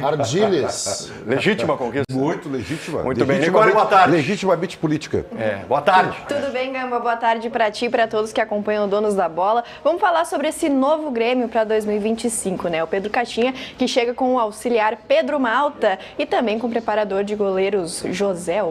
Ardiles. Legítima conquista. Muito legítima. Muito bem. Nicole, boa tarde. Legitimamente política. Boa tarde. Tudo bem, Gamba? Boa tarde para ti e para todos que acompanham o Donos da Bola. Vamos falar sobre esse novo Grêmio para 2025, né? O Pedro Caixinha, que chega com o auxiliar Pedro Malta e também com o preparador de goleiros José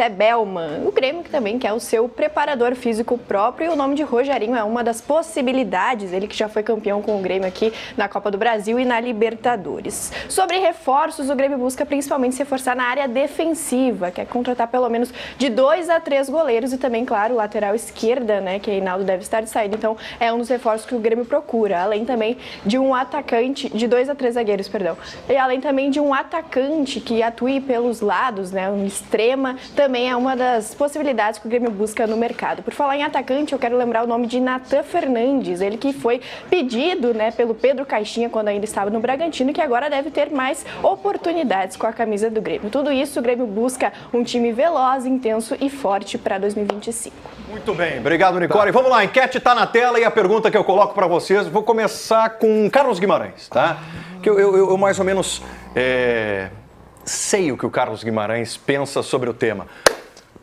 Bellman. O Grêmio que também quer o seu preparador físico próprio, e o nome de Rogerinho é uma das possibilidades, ele que já foi campeão com o Grêmio aqui na Copa do Brasil e na Libertadores. Sobre reforços, o Grêmio busca principalmente se reforçar na área defensiva, quer contratar pelo menos de 2 a 3 goleiros e também, claro, lateral esquerda, né, que Reinaldo deve estar de saída, então é um dos reforços que o Grêmio procura, além também de um atacante, de 2 a 3 zagueiros, perdão, e além também de um atacante que atue pelos lados, né, um extrema, também é uma das possibilidades que o Grêmio busca no mercado. Por falar em atacante, eu quero lembrar o nome de Natan Fernandes, ele que foi pedido, né, pelo Pedro Caixinha quando ainda estava no Bragantino, que agora deve ter mais oportunidades com a camisa do Grêmio. Tudo isso, o Grêmio busca um time veloz, intenso e forte para 2025. Muito bem, obrigado, Nicole. Vamos lá, a enquete está na tela e a pergunta que eu coloco para vocês, vou começar com Carlos Guimarães, tá? Que eu mais ou menos sei o que o Carlos Guimarães pensa sobre o tema.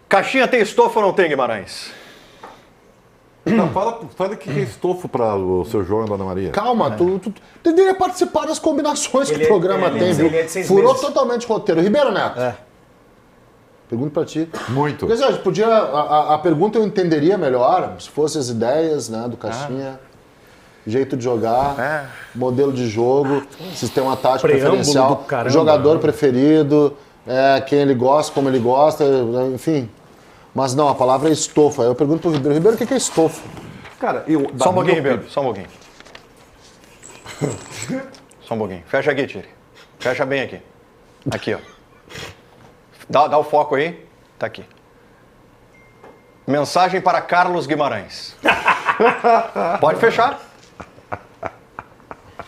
Caixinha tem estofa ou não tem, Guimarães? Não, fala que é estofo para o seu João e a Dona Maria. Calma, tu deveria participar das combinações que o programa tem, viu? Furou totalmente o roteiro. Ribeiro Neto. Pergunto pra ti. Muito. Porque, assim, podia, a pergunta eu entenderia melhor se fossem as ideias, né, do Caixinha, jeito de jogar, modelo de jogo, sistema tático preferencial, jogador preferido, quem ele gosta, como ele gosta, enfim. Mas não, a palavra é estofa. Eu pergunto pro Ribeiro. Ribeiro, o que é estofa? Cara, Só um pouquinho, Ribeiro. Só um pouquinho. Só um pouquinho. Fecha aqui, Tire. Fecha bem aqui. Aqui, ó. Dá o foco aí. Tá aqui. Mensagem para Carlos Guimarães. Pode fechar.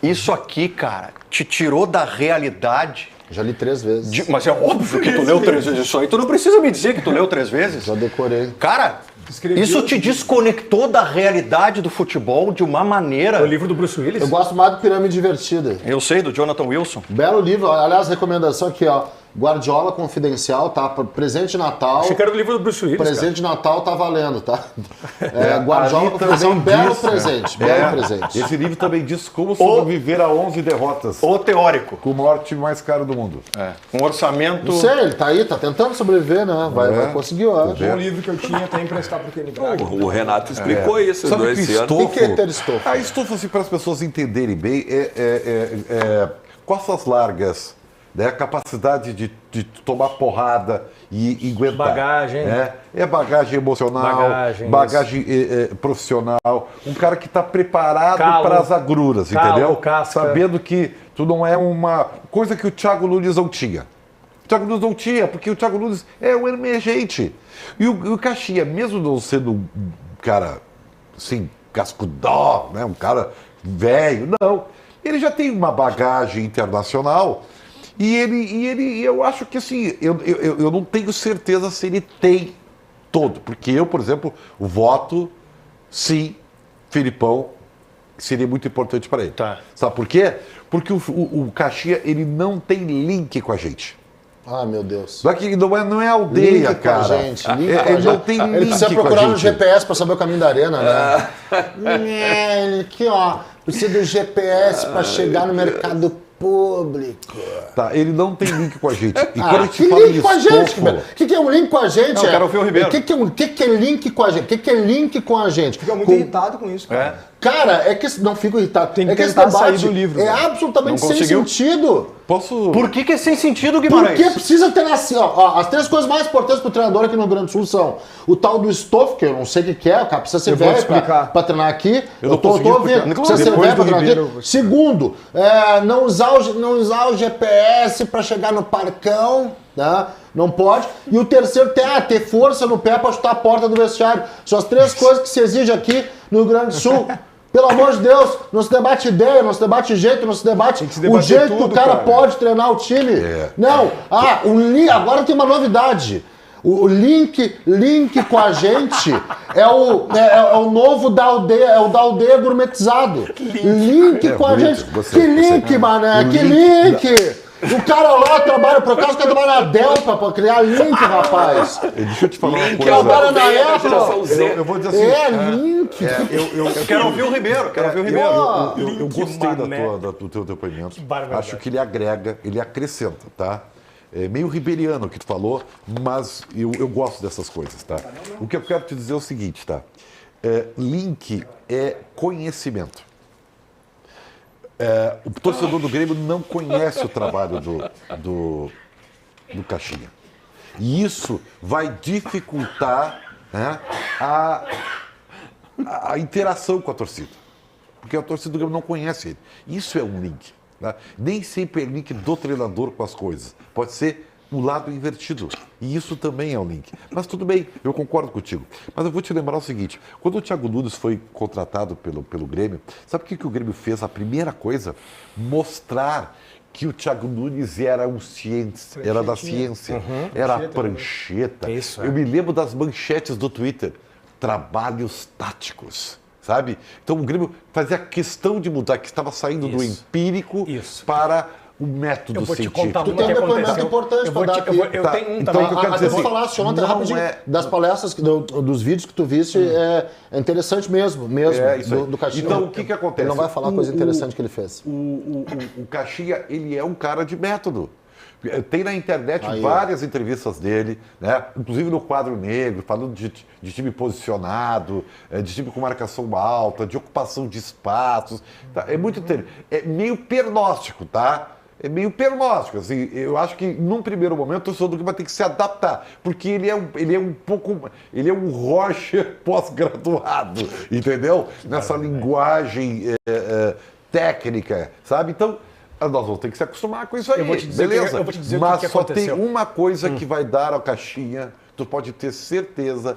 Isso aqui, cara, te tirou da realidade. Já li 3 vezes. Mas é óbvio que tu leu 3 vezes isso aí. Tu não precisa me dizer que tu leu 3 vezes. Já decorei. Cara, isso te desconectou da realidade do futebol de uma maneira... O livro do Bruce Willis? Eu gosto mais do Pirâmide Divertida. Eu sei, do Jonathan Wilson. Belo livro. Aliás, recomendação aqui, ó. Guardiola Confidencial, tá? Presente de Natal. Achei que era do livro do Bruce Willis, Presente de Natal tá valendo, tá? Guardiola Confidencial, belo presente. Belo presente. Esse livro também diz como sobreviver a 11 derrotas. O teórico. Com o maior time mais caro do mundo. Um orçamento... Não sei, ele tá aí, tá tentando sobreviver, né? Vai conseguir, eu acho. Um livro que eu tinha até emprestar pro Kenny Braga. O Renato explicou isso Sabe esse ano. O que é ter estofa? A estofa, assim, para as pessoas entenderem bem, costas largas, né? A capacidade de tomar porrada e aguentar. Bagagem. Bagagem emocional, bagagem profissional. Um cara que está preparado para as agruras, entendeu? Casca. Sabendo que tu não é uma coisa que o Thiago Nunes não tinha. O Thiago Nunes não tinha, porque o Thiago Nunes é um emergente. E o Caixinha, mesmo não sendo um cara, assim, cascudó, né? Um cara velho, não. Ele já tem uma bagagem internacional e ele eu acho que, assim, eu não tenho certeza se ele tem todo. Porque eu, por exemplo, voto, sim, Filipão, seria muito importante para ele. Tá. Sabe por quê? Porque o Caixinha, ele não tem link com a gente. Ah, meu Deus. Só que não é aldeia, link cara. Com a gente. Ele não tem link. Ele precisa procurar no GPS para saber o caminho da arena, né? Ele aqui, ó. Precisa do GPS para chegar no mercado público. Tá, ele não tem link com a gente. E quando a gente que fala link de com a gente? estofa... O que é um link com a gente? Não, eu quero ouvir o Ribeiro. O que é link com a gente? O que é link com a gente? Fica muito irritado com isso, cara. Cara, é que... Não fico irritado. Tem que esse tentar debate sair do livro. É absolutamente Não sem conseguiu? sentido. Posso... Por que é sem sentido, Guimarães? Porque precisa ter assim, ó, as 3 coisas mais importantes pro treinador aqui no Rio Grande do Sul são o tal do estofa, que eu não sei o que é, o cara precisa ser velho pra treinar aqui. Eu tô ouvindo, precisa ser velho pra treinar aqui. Segundo, não usar o GPS pra chegar no parcão, né? Não pode. E o terceiro, ter força no pé pra chutar a porta do vestiário. São as 3 coisas que se exige aqui no Rio Grande do Sul. Pelo amor de Deus, não se debate ideia, não se debate jeito, não se debate o jeito que o cara pode treinar o time. Não, agora tem uma novidade. O link com a gente é o novo da aldeia, é o da aldeia gourmetizado. Link com a gente. Que link, mané? Que link? O cara lá trabalha, por acaso, o cara trabalha na Delta pra criar link, rapaz. Deixa eu te falar uma coisa. Trabalha na Apple. Eu vou dizer assim. Link. Eu quero ouvir o Ribeiro. Eu gostei do teu depoimento. Acho que ele agrega, ele acrescenta, tá? É meio ribeiriano o que tu falou, mas eu gosto dessas coisas, tá? O que eu quero te dizer é o seguinte, tá? Link é conhecimento. O torcedor do Grêmio não conhece o trabalho do Caixinha. E isso vai dificultar, né, a interação com a torcida. Porque a torcida do Grêmio não conhece ele. Isso é um link. Tá? Nem sempre é link do treinador com as coisas. Pode ser o lado invertido. E isso também é um link. Mas tudo bem, eu concordo contigo. Mas eu vou te lembrar o seguinte. Quando o Thiago Nunes foi contratado pelo Grêmio, sabe o que o Grêmio fez? A primeira coisa, mostrar que o Thiago Nunes era um cientista, era da ciência, era a prancheta. Isso, Eu me lembro das manchetes do Twitter. Trabalhos táticos. Sabe? Então o Grêmio fazia questão de mudar, que estava saindo do empírico para o método científico. Eu vou te contar Tu tem um depoimento importante para dar aqui. Eu tenho um então, também. o que eu quero dizer Tu falaste ontem, rapidinho, das palestras, dos vídeos que tu viste, é interessante mesmo do Caixinha. Então, o que acontece? Ele não vai falar coisa interessante que ele fez. O Caixinha, ele é um cara de método. Tem na internet várias entrevistas dele, né? Inclusive no Quadro Negro, falando de time posicionado, de time com marcação alta, de ocupação de espaços. Tá? É muito interessante. É meio pernóstico, tá? É meio pernóstico. Assim, eu acho que num primeiro momento o torcedor do Grêmio vai ter que se adaptar, porque ele é um Roger pós-graduado, entendeu? Nessa linguagem técnica, sabe? Então, nós vamos ter que se acostumar com isso aí, beleza? Eu vou te dizer mas o que só aconteceu. tem uma coisa que vai dar ao Caixinha, tu pode ter certeza,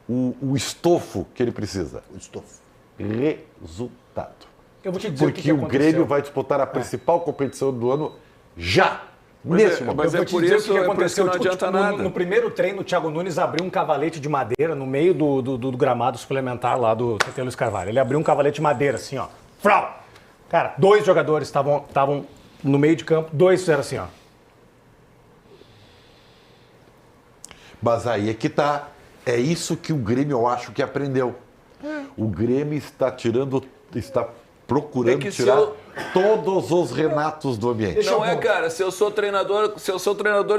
o estofo que ele precisa. O estofo. Resultado. Eu vou te dizer Porque o que o Grêmio vai disputar a principal competição do ano já. Nesse momento. Mas Eu vou te por dizer isso o que aconteceu. não adianta nada. No primeiro treino, o Thiago Nunes abriu um cavalete de madeira no meio do gramado suplementar lá do CT Luiz Carvalho. Ele abriu um cavalete de madeira, assim, ó. Frau! Cara, 2 jogadores estavam no meio de campo, 2 fizeram assim, ó. Mas aí é que tá. É isso que o Grêmio, eu acho que aprendeu. O Grêmio está procurando tirar todos os Renatos do ambiente. Não é, cara, se eu sou treinador,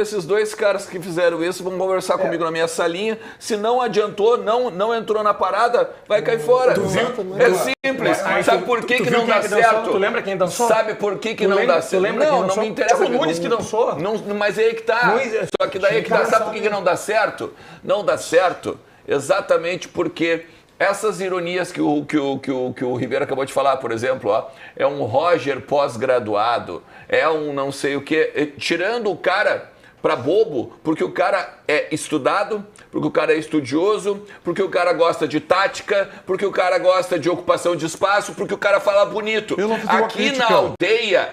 esses 2 caras que fizeram isso vão conversar comigo na minha salinha. Se não adiantou, não entrou na parada, vai cair fora. É simples. Sabe por que não dá certo? Tu lembra quem dançou? Sabe por que não dá certo? Não me interessa. O Nunes que dançou. Mas aí é que tá. Só que daí é que tá. Sabe por que não dá certo? Não dá certo exatamente porque essas ironias que o Ribeiro acabou de falar, por exemplo, ó, é um Roger pós-graduado, é um não sei o quê, tirando o cara pra bobo, porque o cara é estudado, porque o cara é estudioso, porque o cara gosta de tática, porque o cara gosta de ocupação de espaço, porque o cara fala bonito. Aqui na aldeia,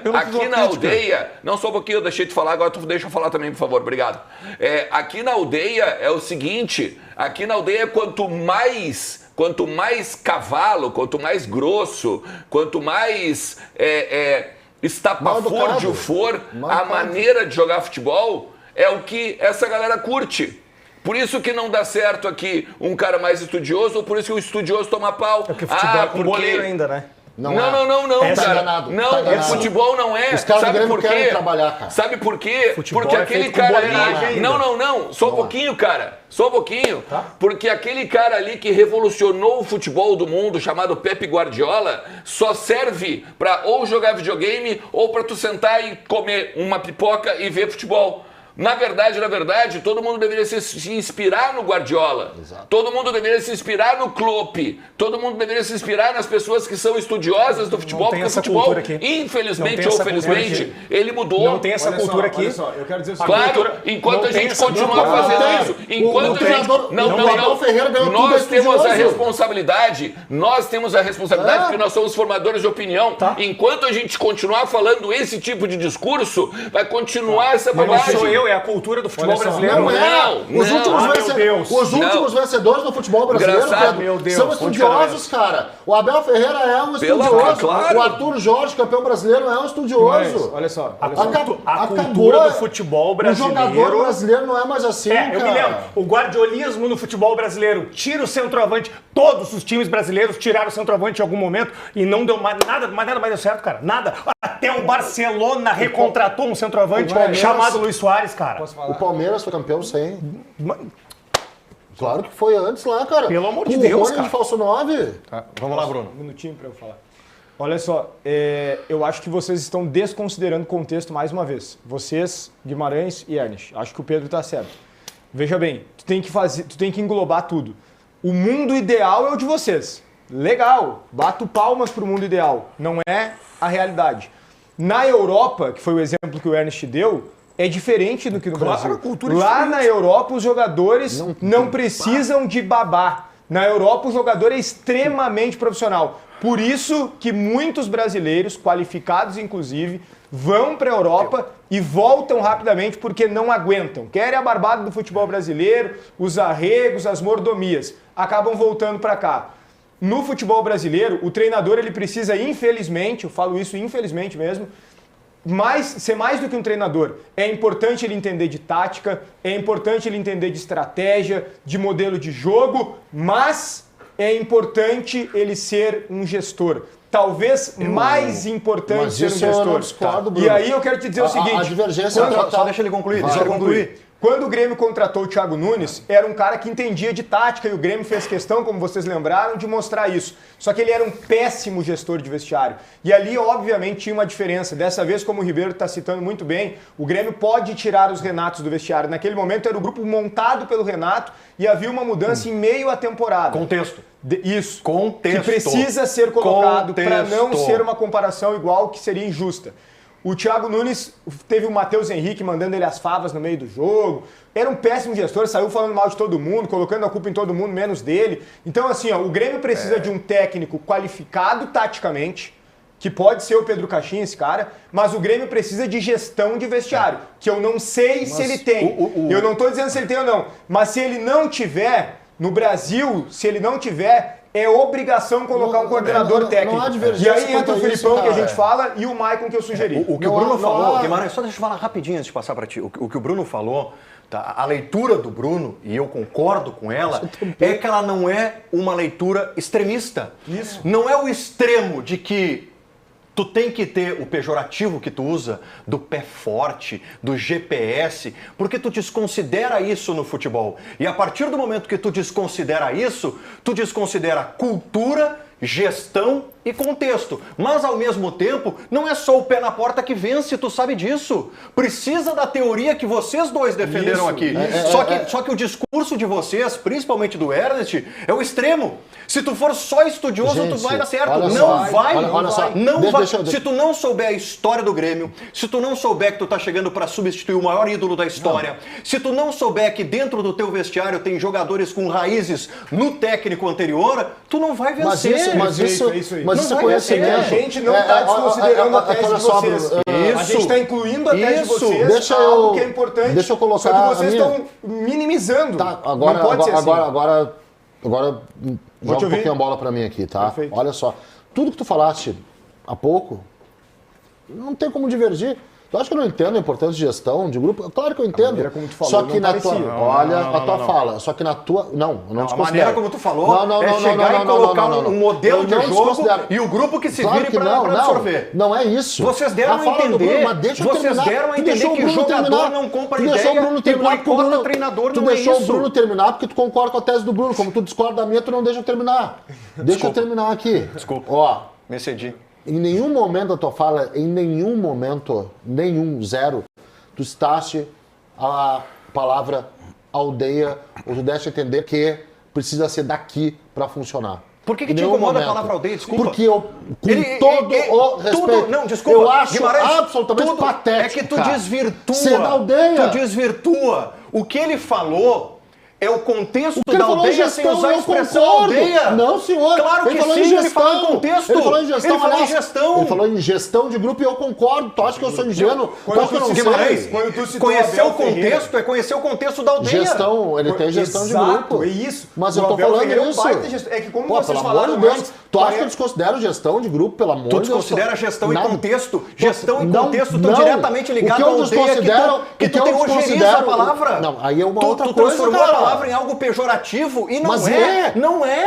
não só um pouquinho, eu deixei de falar, agora deixa eu falar também, por favor, obrigado. Aqui na aldeia é o seguinte, aqui na aldeia quanto mais cavalo, quanto mais grosso, quanto mais estapafúrdio for a maneira de jogar futebol, é o que essa galera curte. Por isso que não dá certo aqui um cara mais estudioso, ou por isso que o estudioso toma pau. É porque o futebol é com goleiro ainda, né? Não, Tá cara. enganado. Não, Tá enganado. Futebol não é. Os caras do Sabe Grêmio por quê? querem trabalhar, cara. Sabe por quê? Futebol Porque é aquele feito com cara boleiragem ali... ainda. Não. Só um pouquinho, cara. Só um pouquinho. Tá. Porque aquele cara ali que revolucionou o futebol do mundo, chamado Pepe Guardiola, só serve pra ou jogar videogame ou pra tu sentar e comer uma pipoca e ver futebol. Na verdade, todo mundo deveria se inspirar no Guardiola. Exato. Todo mundo deveria se inspirar no Klopp. Todo mundo deveria se inspirar nas pessoas que são estudiosas do futebol. Porque o futebol, infelizmente ou felizmente, ele mudou. Não tem essa cultura aqui. Olha só, eu quero dizer o seguinte. Claro, enquanto a gente continuar fazendo isso, enquanto a gente... Nós temos a responsabilidade, porque nós somos formadores de opinião. Enquanto a gente continuar falando esse tipo de discurso, vai continuar essa bobagem. Não sou eu, é a cultura do futebol brasileiro. Não é! Os últimos vencedores do futebol brasileiro, Pedro, são estudiosos, cara. O Abel Ferreira é um estudioso. O Arthur Jorge, campeão brasileiro, é um estudioso. Olha só. A cultura do futebol brasileiro. O jogador brasileiro não é mais assim, cara. Eu me lembro. O guardiolismo no futebol brasileiro. Tira o centroavante. Todos os times brasileiros tiraram o centroavante em algum momento e não deu mais nada mais deu certo, cara. Nada. Até o Barcelona recontratou um centroavante chamado Luis Soares, cara. O Palmeiras foi campeão sem. Claro que foi antes lá, cara. Pelo amor de Deus, cara. De falso 9. Tá, vamos lá, Bruno. Um minutinho pra eu falar. Olha só, eu acho que vocês estão desconsiderando o contexto mais uma vez. Vocês, Guimarães e Ernest. Acho que o Pedro tá certo. Veja bem, tu tem que englobar tudo. O mundo ideal é o de vocês. Legal, bato palmas pro mundo ideal. Não é a realidade. Na Europa, que foi o exemplo que o Ernest deu, é diferente do que no Brasil. Lá na Europa, os jogadores não precisam de babá. Na Europa, o jogador é extremamente profissional. Por isso que muitos brasileiros, qualificados inclusive, vão para a Europa e voltam rapidamente porque não aguentam. Querem a barbada do futebol brasileiro, os arregos, as mordomias. Acabam voltando para cá. No futebol brasileiro, o treinador ele precisa, infelizmente, eu falo isso infelizmente mesmo, ser mais do que um treinador. É importante ele entender de tática, é importante ele entender de estratégia, de modelo de jogo, mas é importante ele ser um gestor. Talvez mais importante ser um gestor. E aí eu quero te dizer o seguinte... A divergência... Só deixa ele concluir. Deixa ele concluir. Quando o Grêmio contratou o Thiago Nunes, era um cara que entendia de tática e o Grêmio fez questão, como vocês lembraram, de mostrar isso. Só que ele era um péssimo gestor de vestiário. E ali, obviamente, tinha uma diferença. Dessa vez, como o Ribeiro está citando muito bem, o Grêmio pode tirar os Renatos do vestiário. Naquele momento era o grupo montado pelo Renato e havia uma mudança em meio à temporada. Contexto. Isso. Contexto. Que precisa ser colocado para não ser uma comparação igual, que seria injusta. O Thiago Nunes teve o Matheus Henrique mandando ele as favas no meio do jogo. Era um péssimo gestor, saiu falando mal de todo mundo, colocando a culpa em todo mundo, menos dele. Então, assim, o Grêmio precisa de um técnico qualificado taticamente, que pode ser o Pedro Caixinha, esse cara, mas o Grêmio precisa de gestão de vestiário, que eu não sei se ele tem. Eu não estou dizendo se ele tem ou não, mas se ele não tiver, no Brasil, se ele não tiver... É obrigação colocar um coordenador técnico. E aí entra o Filipão que a gente fala e o Maicon que eu sugeri. O que o Bruno falou, Guimarães, só deixa eu falar rapidinho antes de passar para ti. O que o Bruno falou, tá? A leitura do Bruno, e eu concordo com ela, é que ela não é uma leitura extremista. Isso. Não é o extremo de que tu tem que ter o pejorativo que tu usa do pé forte, do GPS, porque tu desconsidera isso no futebol. E a partir do momento que tu desconsidera isso, tu desconsidera cultura, gestão e contexto. Mas, ao mesmo tempo, não é só o pé na porta que vence, tu sabe disso. Precisa da teoria que vocês dois defenderam aqui. Só que o discurso de vocês, principalmente do Ernest, é o extremo. Se tu for só estudioso, tu vai dar certo. Não vai. Se tu não souber a história do Grêmio, se tu não souber que tu tá chegando para substituir o maior ídolo da história, se tu não souber que dentro do teu vestiário tem jogadores com raízes no técnico anterior, tu não vai vencer. Mas isso é conhecimento. A gente não está desconsiderando a tese de vocês. A gente está incluindo a tese de vocês, algo que é importante. Deixa eu colocar. Só que vocês estão minimizando. Tá, agora joga um pouquinho a bola para mim aqui, tá? Perfeito. Olha só. Tudo que tu falaste há pouco, não tem como divergir. Tu acha que eu não entendo a importância de gestão, de grupo? Claro que eu entendo. Como tu falou, só que na tua... Olha a tua fala. Só que na tua... Não, eu não te considero. A maneira como tu falou é chegar e colocar um modelo de jogo e o grupo que se vire para absorver. Não é isso. Vocês deram a entender, que o jogador não compra ideia e boicota o treinador, não é isso. Tu deixou o Bruno terminar porque tu concorda com a tese do Bruno. Como tu discorda da minha, tu não deixa eu terminar. Deixa eu terminar aqui. Desculpa. Ó. Me excedi. Em nenhum momento da tua fala, zero, tu citaste a palavra aldeia, ou tu deste a entender que precisa ser daqui para funcionar. Por que te incomoda a palavra aldeia? Desculpa. Porque eu, com todo o respeito, não, desculpa, eu acho Guimarães, absolutamente patético. É que tu desvirtua. Ser da aldeia. Tu desvirtua. O que ele falou É o contexto da aldeia sem usar a expressão aldeia. Não, senhor. Claro que sim, ele falou em contexto. Ele falou em gestão. Ele falou em gestão. Ele falou em gestão de grupo e eu concordo. Tu acha que eu sou ingênuo? Quando tu não Guimarães, quando tu conhecer o contexto é conhecer o contexto da aldeia. Gestão, ele tem gestão de grupo. É isso. Mas eu tô falando isso. É que como Pô, vocês pelo falaram amor de Deus, antes, tu acha que eu desconsidero gestão de grupo, pelo amor de Deus? Tu desconsidera gestão e Nada. contexto. Gestão e Não, contexto estão não. diretamente ligados O que à eu aldeia desconsidero, que tu tem ojeriza a palavra. Não, aí é uma outra tu coisa, transformou cara. a palavra em algo pejorativo e não Mas é. Não é.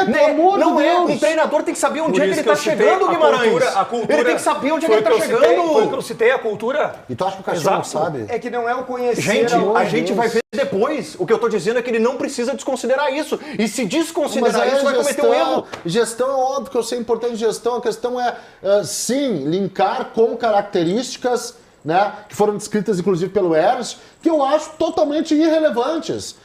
pelo amor de Deus. Um treinador tem que saber onde é que ele Por tá isso que eu citei chegando, a Guimarães. cultura, Ele tem que saber onde é que foi ele tá o que eu citei, chegando. Foi o que eu citei, a cultura. E tu acha que o Caxias não sabe? É que não é o conhecer. Gente, a gente Deus. vai ver depois. O que eu tô dizendo é que ele não precisa desconsiderar isso. E se desconsiderar isso, vai cometer um erro. Gestão é óbvio que eu sei importante de gestão. A questão é, sim, linkar com características, né, que foram descritas inclusive pelo Ernst, que eu acho totalmente irrelevantes.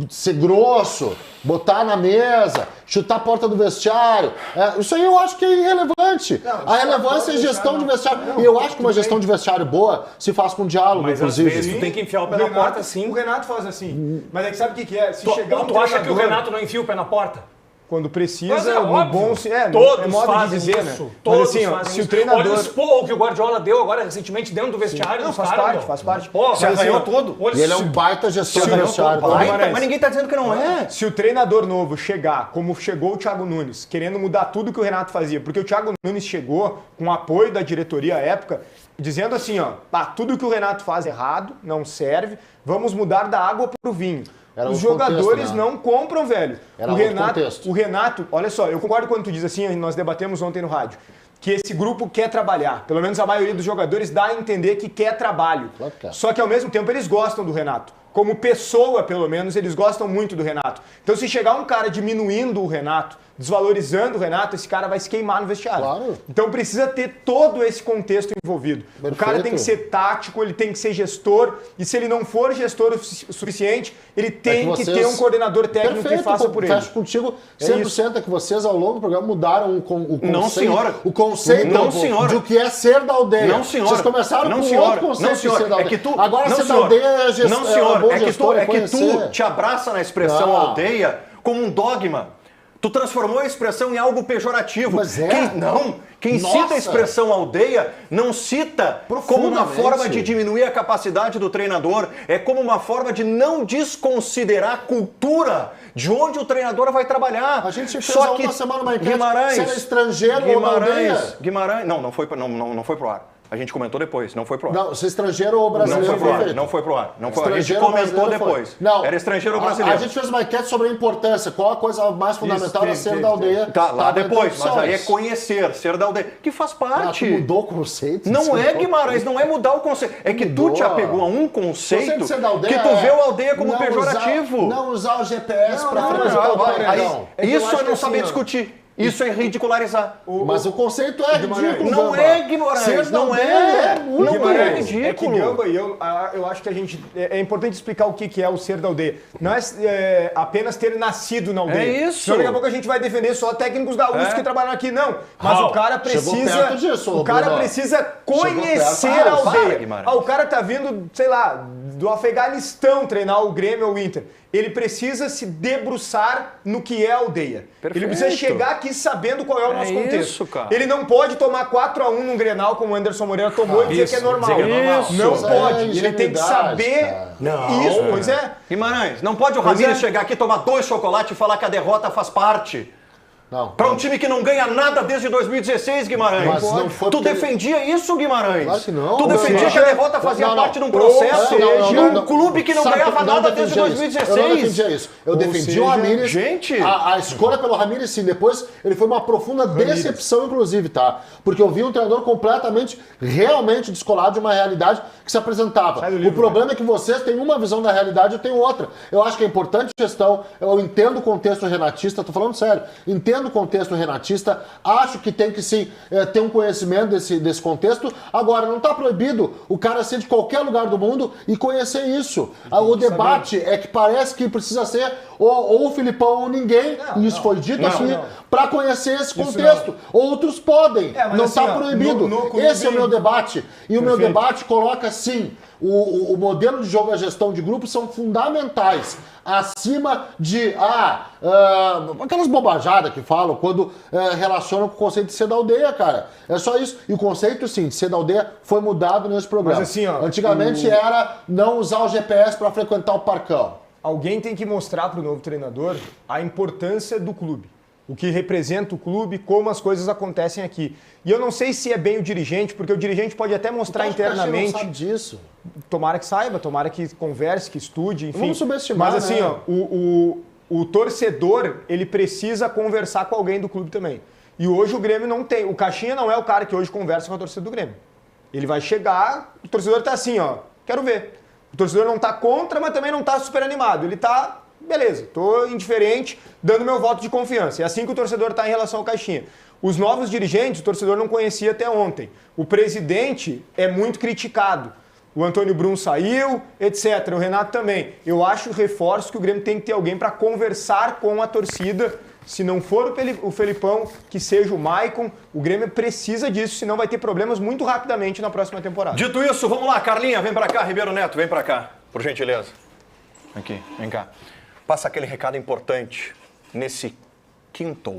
Ser grosso, botar na mesa, chutar a porta do vestiário. Isso aí eu acho que é irrelevante. A relevância é gestão de vestiário. E eu acho que uma gestão de vestiário boa se faz com diálogo, Mas às inclusive. vezes tu tem que enfiar o pé na porta, sim. O Renato faz assim. Mas é que sabe o que é? Se chegar um Tu acha que o treinador- Renato não enfia o pé na porta? Quando precisa, Mas é no óbvio. bom... Todos é modo de fazem dizer, isso. né? Todos Mas assim, ó, fazem se o isso. treinador... Olha o expor que o Guardiola deu agora recentemente dentro do vestiário. Não, dos faz caras, parte, meu. faz parte. Pô, Se arranhou todo. Olha, E ele é um baita gestor de arranhou vestiário. todo. também. Baita, mas ninguém tá dizendo que não é. Se o treinador novo chegar, como chegou o Thiago Nunes, querendo mudar tudo que o Renato fazia, porque o Thiago Nunes chegou com o apoio da diretoria à época, dizendo assim, ó, tudo que o Renato faz errado, não serve, vamos mudar da água pro vinho. Era Os um jogadores contexto, né? não compram, velho. Era outro contexto. O Renato, olha só, eu concordo quando tu diz assim, nós debatemos ontem no rádio, que esse grupo quer trabalhar. Pelo menos a maioria dos jogadores dá a entender que quer trabalho. Claro que quer. Só que ao mesmo tempo eles gostam do Renato. Como pessoa, pelo menos, eles gostam muito do Renato. Então se chegar um cara diminuindo o Renato, desvalorizando o Renato, esse cara vai se queimar no vestiário. Claro. Então precisa ter todo esse contexto envolvido. Perfeito. O cara tem que ser tático, ele tem que ser gestor, e se ele não for gestor o suficiente, ele tem que ter um coordenador técnico que faça por ele. Fecho contigo 100% é que vocês ao longo do programa mudaram o conceito. Não, senhora. O conceito Não, senhora. do que é ser da aldeia. Não, senhora. Vocês começaram Não, com senhora. outro conceito Não, senhora. de ser da É aldeia. que tu, Agora não, ser da senhora. aldeia é gestão. Não, senhora. bom É que gestor, tu te abraça na expressão aldeia como um dogma. Tu transformou a expressão em algo pejorativo. Mas é. Quem Nossa. cita a expressão aldeia não cita como uma Profundamente. forma de diminuir a capacidade do treinador, é como uma forma de não desconsiderar a cultura de onde o treinador vai trabalhar. A gente fez Só há que uma semana uma enquete Guimarães, se era estrangeiro ou da aldeia. Guimarães, não foi pro ar. A gente comentou depois, não foi pro ar. Não, se estrangeiro ou brasileiro. Não foi pro ar, feito. não foi pro ar. Não foi. A gente Estrangeiro ou comentou brasileiro depois. foi. Não, Era estrangeiro ou brasileiro. A gente fez uma enquete sobre a importância, qual a coisa mais fundamental da ser da aldeia. Tá, lá Tava depois, entre mas aí é opções. conhecer, ser da aldeia, que faz parte. Mudou o conceito. Não é, Guimarães, não é mudar o conceito. É que tu te apegou a um conceito Conceito de ser da aldeia que tu vê a aldeia como não pejorativo. Não usar o GPS para não, frequentar o Aí, paredão. É que eu isso acho é que não assim, saber ó, discutir. Isso é ridicularizar. Mas o conceito é ridículo, Não Gamba. é, Guimarães, Ser da não aldeia é. muito. Não é É que ridículo. Gamba e eu acho que a gente é importante explicar o que é o ser da aldeia. Não é apenas ter nascido na aldeia. É isso. Senão daqui a pouco a gente vai defender só técnicos da USP que trabalham aqui. Não. Mas Raul, o cara chegou precisa. perto disso, o cara Bruno. precisa conhecer perto. a Para, aldeia. Guimarães. O cara tá vindo, sei lá, do Afeganistão treinar o Grêmio ou o Inter. Ele precisa se debruçar no que é a aldeia. Perfeito. Ele precisa chegar aqui sabendo qual é o nosso contexto. isso, cara. Ele não pode tomar 4-1 num Grenal como o Anderson Moreira tomou e dizer que é normal. dizer que é normal. Não Isso pode. é Ele tem que ingenuidade, saber cara. Não. isso, pois é. Guimarães, não pode o Pois Ramires é. chegar aqui, tomar 2 chocolates e falar que a derrota faz parte. Não. Para um time que não ganha nada desde 2016, Guimarães. Mas não foi tu porque defendia isso, Guimarães? Claro que não. Tu defendia Não. que a derrota fazia Não. parte de um processo Não, de um clube que não Sabe ganhava que nada desde defendia isso. 2016. Eu não defendia isso. Eu defendi seja, o Ramires. gente. A escolha pelo Ramires, sim. Depois, ele foi uma profunda decepção, inclusive, tá? Porque eu vi um treinador completamente, realmente descolado de uma realidade que se apresentava. Sai do livro, O problema é que vocês têm uma visão da realidade e eu tenho outra. Eu acho que é importante gestão, eu entendo o contexto renatista, tô falando sério, entendo o contexto renatista, acho que tem que sim ter um conhecimento desse contexto. Agora, não está proibido o cara ser de qualquer lugar do mundo e conhecer isso. O debate é que parece que precisa ser ou o Filipão ou ninguém, e isso foi dito aqui, para conhecer esse contexto. Outros podem, mas não assim, está ó, proibido. no clube- Esse é o meu debate. E o meu debate coloca, sim, o modelo de jogo e a gestão de grupo são fundamentais. Acima de aquelas bobajadas que falam quando relacionam com o conceito de ser da aldeia, cara. É só isso. E o conceito, sim, de ser da aldeia foi mudado nesse programa. Mas assim, ó, antigamente era não usar o GPS para frequentar o parcão. Alguém tem que mostrar para o novo treinador a importância do clube. O que representa o clube, como as coisas acontecem aqui. E eu não sei se é bem o dirigente, porque o dirigente pode até mostrar internamente. Não sabe disso. Tomara que saiba, tomara que converse, que estude, enfim. Vamos subestimar, mas assim, né? o torcedor, ele precisa conversar com alguém do clube também. E hoje o Grêmio não tem. O Caixinha não é o cara que hoje conversa com a torcida do Grêmio. Ele vai chegar, o torcedor tá assim, ó, quero ver. O torcedor não tá contra, mas também não tá super animado. Ele tá, beleza, tô indiferente, dando meu voto de confiança. É assim que o torcedor tá em relação ao Caixinha. Os novos dirigentes, o torcedor não conhecia até ontem. O presidente é muito criticado. O Antônio Brum saiu, etc. O Renato também. Eu acho, reforço, que o Grêmio tem que ter alguém para conversar com a torcida. Se não for o Felipão, que seja o Maicon. O Grêmio precisa disso, senão vai ter problemas muito rapidamente na próxima temporada. Dito isso, vamos lá, Carlinha, vem pra cá. Ribeiro Neto, vem pra cá, por gentileza. Aqui, vem cá. Passa aquele recado importante nesse quinto